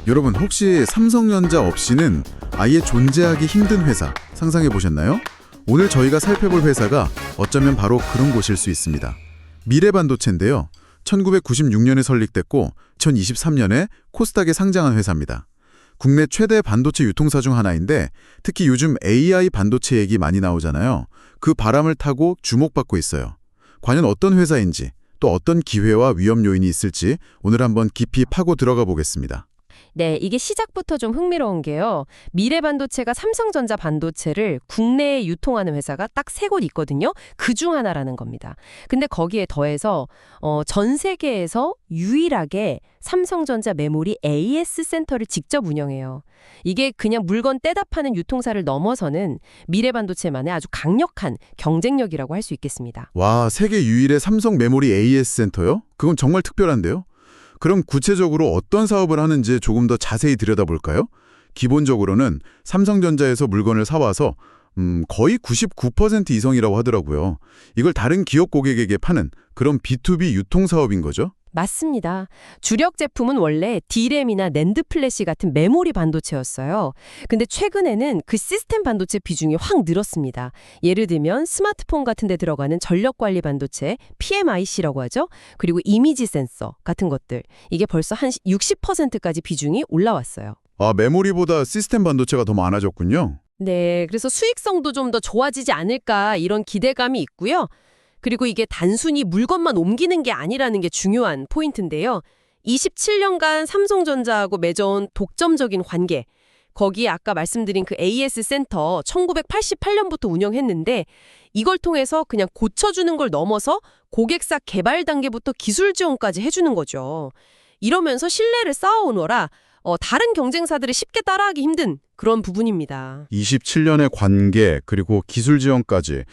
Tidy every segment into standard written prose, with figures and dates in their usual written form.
여러분 혹시 삼성전자 없이는 아예 존재하기 힘든 회사 상상해 보셨나요? 오늘 저희가 살펴볼 회사가 어쩌면 바로 그런 곳일 수 있습니다. 미래반도체인데요. 1996년에 설립됐고 2023년에 코스닥에 상장한 회사입니다. 국내 최대 반도체 유통사 중 하나인데 특히 요즘 AI 반도체 얘기 많이 나오잖아요. 그 바람을 타고 주목받고 있어요. 과연 어떤 회사인지 또 어떤 기회와 위험 요인이 있을지 오늘 한번 깊이 파고 들어가 보겠습니다. 네, 이게 시작부터 좀 흥미로운 게요. 미래반도체가 삼성전자 반도체를 국내에 유통하는 회사가 딱 3곳 있거든요. 그중 하나라는 겁니다. 근데 거기에 더해서 전 세계에서 유일하게 삼성전자 메모리 AS 센터를 직접 운영해요. 이게 그냥 물건 떼다 파는 유통사를 넘어서는 미래반도체만의 아주 강력한 경쟁력이라고 할 수 있겠습니다. 와, 세계 유일의 삼성 메모리 AS 센터요? 그건 정말 특별한데요? 그럼 구체적으로 어떤 사업을 하는지 조금 더 자세히 들여다볼까요? 기본적으로는 삼성전자에서 물건을 사와서 거의 99% 이상이라고 하더라고요. 이걸 다른 기업 고객에게 파는 그런 B2B 유통사업인 거죠? 맞습니다. 주력 제품은 원래 D램이나 낸드 플래시 같은 메모리 반도체였어요. 근데 최근에는 그 시스템 반도체 비중이 확 늘었습니다. 예를 들면 스마트폰 같은 데 들어가는 전력 관리 반도체, PMIC라고 하죠. 그리고 이미지 센서 같은 것들. 이게 벌써 한 60%까지 비중이 올라왔어요. 아, 메모리보다 시스템 반도체가 더 많아졌군요. 네, 그래서 수익성도 좀 더 좋아지지 않을까 이런 기대감이 있고요. 그리고 이게 단순히 물건만 옮기는 게 아니라는 게 중요한 포인트인데요. 27년간 삼성전자하고 맺어온 독점적인 관계, 거기에 아까 말씀드린 그 AS 센터 1988년부터 운영했는데 이걸 통해서 그냥 고쳐주는 걸 넘어서 고객사 개발 단계부터 기술 지원까지 해주는 거죠. 이러면서 신뢰를 쌓아오너라 다른 경쟁사들이 쉽게 따라하기 힘든 그런 부분입니다. 27년의 관계 그리고 기술 지원까지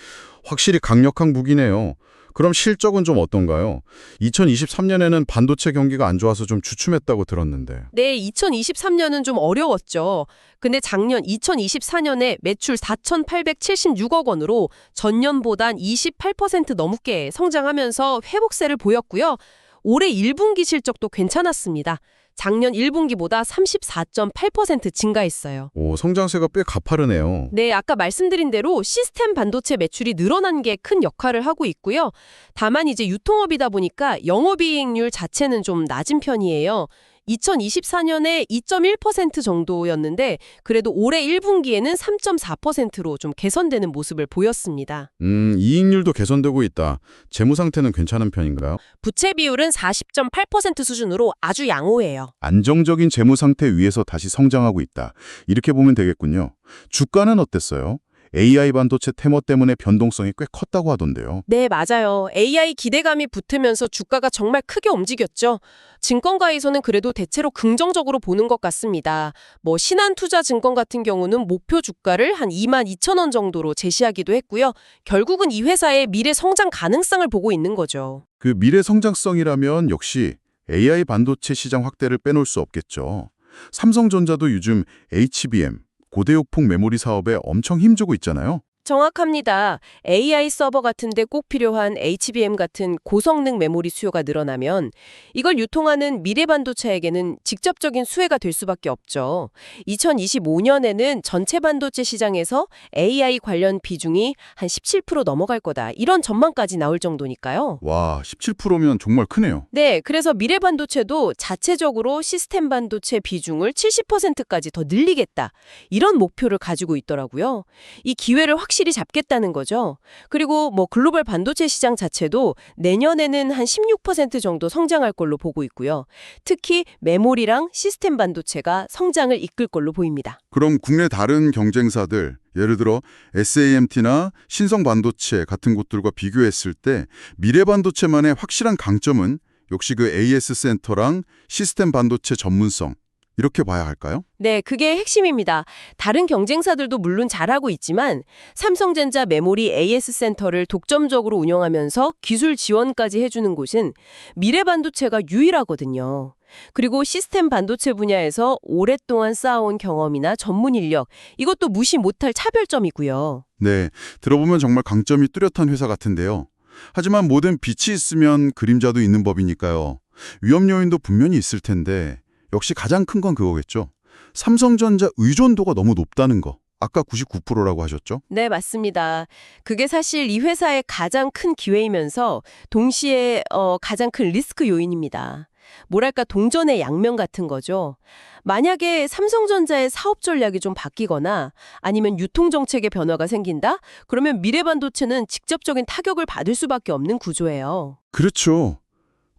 확실히 강력한 무기네요. 그럼 실적은 좀 어떤가요? 2023년에는 반도체 경기가 안 좋아서 좀 주춤했다고 들었는데. 네, 2023년은 좀 어려웠죠. 근데 작년 2024년에 매출 4,876억 원으로 전년보단 28% 넘게 성장하면서 회복세를 보였고요. 올해 1분기 실적도 괜찮았습니다. 작년 1분기보다 34.8% 증가했어요. 오, 성장세가 꽤 가파르네요. 네, 아까 말씀드린 대로 시스템 반도체 매출이 늘어난 게 큰 역할을 하고 있고요. 다만 이제 유통업이다 보니까 영업이익률 자체는 좀 낮은 편이에요. 2024년에 2.1% 정도였는데 그래도 올해 1분기에는 3.4%로 좀 개선되는 모습을 보였습니다. 이익률도 개선되고 있다. 재무 상태는 괜찮은 편인가요? 부채 비율은 40.8% 수준으로 아주 양호해요. 안정적인 재무 상태 위에서 다시 성장하고 있다. 이렇게 보면 되겠군요. 주가는 어땠어요? AI 반도체 테마 때문에 변동성이 꽤 컸다고 하던데요. 네, 맞아요. AI 기대감이 붙으면서 주가가 정말 크게 움직였죠. 증권가에서는 그래도 대체로 긍정적으로 보는 것 같습니다. 신한투자증권 같은 경우는 목표 주가를 한 22,000원 정도로 제시하기도 했고요. 결국은 이 회사의 미래 성장 가능성을 보고 있는 거죠. 그 미래 성장성이라면 역시 AI 반도체 시장 확대를 빼놓을 수 없겠죠. 삼성전자도 요즘 HBM, 고대역폭 메모리 사업에 엄청 힘주고 있잖아요. 정확합니다. AI 서버 같은 데 꼭 필요한 HBM 같은 고성능 메모리 수요가 늘어나면 이걸 유통하는 미래반도체에게는 직접적인 수혜가 될 수밖에 없죠. 2025년에는 전체 반도체 시장에서 AI 관련 비중이 한 17% 넘어갈 거다. 이런 전망까지 나올 정도니까요. 와, 17%면 정말 크네요. 네, 그래서 미래반도체도 자체적으로 시스템 반도체 비중을 70%까지 더 늘리겠다. 이런 목표를 가지고 있더라고요. 이 기회를 확실히 잡겠다는 거죠. 그리고 글로벌 반도체 시장 자체도 내년에는 한 16% 정도 성장할 걸로 보고 있고요. 특히 메모리랑 시스템 반도체가 성장을 이끌 걸로 보입니다. 그럼 국내 다른 경쟁사들, 예를 들어 SAMT나 신성반도체 같은 곳들과 비교했을 때 미래반도체만의 확실한 강점은 역시 그 AS 센터랑 시스템 반도체 전문성, 이렇게 봐야 할까요? 네, 그게 핵심입니다. 다른 경쟁사들도 물론 잘하고 있지만 삼성전자 메모리 AS 센터를 독점적으로 운영하면서 기술 지원까지 해주는 곳은 미래반도체가 유일하거든요. 그리고 시스템 반도체 분야에서 오랫동안 쌓아온 경험이나 전문 인력, 이것도 무시 못할 차별점이고요. 네, 들어보면 정말 강점이 뚜렷한 회사 같은데요. 하지만 모든 빛이 있으면 그림자도 있는 법이니까요. 위험 요인도 분명히 있을 텐데 역시 가장 큰 건 그거겠죠. 삼성전자 의존도가 너무 높다는 거. 아까 99%라고 하셨죠? 네, 맞습니다. 그게 사실 이 회사의 가장 큰 기회이면서 동시에 가장 큰 리스크 요인입니다. 뭐랄까 동전의 양면 같은 거죠. 만약에 삼성전자의 사업 전략이 좀 바뀌거나 아니면 유통 정책의 변화가 생긴다? 그러면 미래반도체는 직접적인 타격을 받을 수밖에 없는 구조예요. 그렇죠.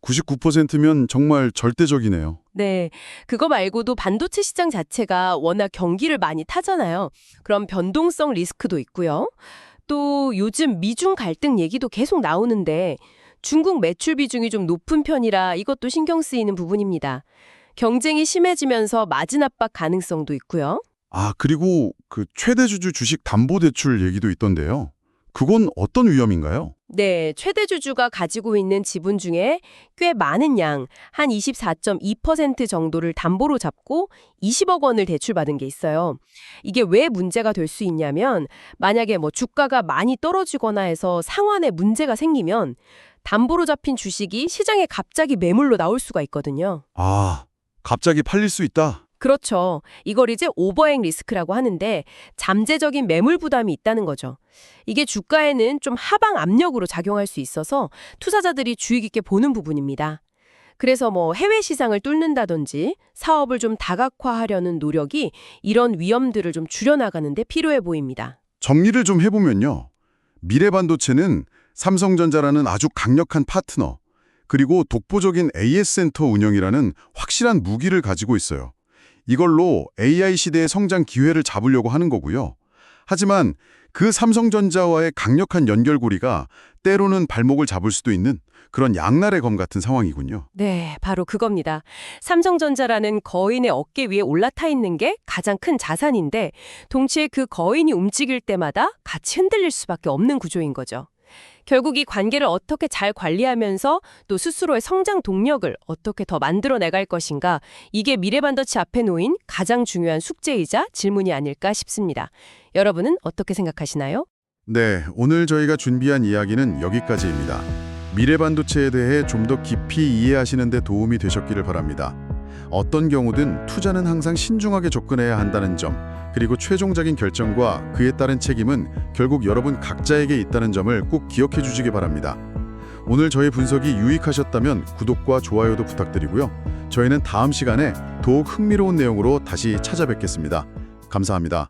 99%면 정말 절대적이네요. 네, 그거 말고도 반도체 시장 자체가 워낙 경기를 많이 타잖아요. 그럼 변동성 리스크도 있고요. 또 요즘 미중 갈등 얘기도 계속 나오는데 중국 매출 비중이 좀 높은 편이라 이것도 신경 쓰이는 부분입니다. 경쟁이 심해지면서 마진 압박 가능성도 있고요. 아, 그리고 그 최대주주 주식 담보대출 얘기도 있던데요. 그건 어떤 위험인가요? 네, 최대 주주가 가지고 있는 지분 중에 꽤 많은 양, 한 24.2% 정도를 담보로 잡고 20억 원을 대출받은 게 있어요. 이게 왜 문제가 될 수 있냐면 만약에 주가가 많이 떨어지거나 해서 상환에 문제가 생기면 담보로 잡힌 주식이 시장에 갑자기 매물로 나올 수가 있거든요. 아, 갑자기 팔릴 수 있다. 그렇죠. 이걸 이제 오버행 리스크라고 하는데 잠재적인 매물 부담이 있다는 거죠. 이게 주가에는 좀 하방 압력으로 작용할 수 있어서 투자자들이 주의 깊게 보는 부분입니다. 그래서 해외 시장을 뚫는다든지 사업을 좀 다각화하려는 노력이 이런 위험들을 좀 줄여나가는 데 필요해 보입니다. 정리를 좀 해보면요. 미래반도체는 삼성전자라는 아주 강력한 파트너, 그리고 독보적인 AS 센터 운영이라는 확실한 무기를 가지고 있어요. 이걸로 AI 시대의 성장 기회를 잡으려고 하는 거고요. 하지만 그 삼성전자와의 강력한 연결고리가 때로는 발목을 잡을 수도 있는 그런 양날의 검 같은 상황이군요. 네, 바로 그겁니다. 삼성전자라는 거인의 어깨 위에 올라타 있는 게 가장 큰 자산인데 동시에 그 거인이 움직일 때마다 같이 흔들릴 수밖에 없는 구조인 거죠. 결국 이 관계를 어떻게 잘 관리하면서 또 스스로의 성장 동력을 어떻게 더 만들어내갈 것인가, 이게 미래반도체 앞에 놓인 가장 중요한 숙제이자 질문이 아닐까 싶습니다. 여러분은 어떻게 생각하시나요? 네, 오늘 저희가 준비한 이야기는 여기까지입니다. 미래반도체에 대해 좀 더 깊이 이해하시는 데 도움이 되셨기를 바랍니다. 어떤 경우든 투자는 항상 신중하게 접근해야 한다는 점, 그리고 최종적인 결정과 그에 따른 책임은 결국 여러분 각자에게 있다는 점을 꼭 기억해 주시기 바랍니다. 오늘 저희 분석이 유익하셨다면 구독과 좋아요도 부탁드리고요. 저희는 다음 시간에 더욱 흥미로운 내용으로 다시 찾아뵙겠습니다. 감사합니다.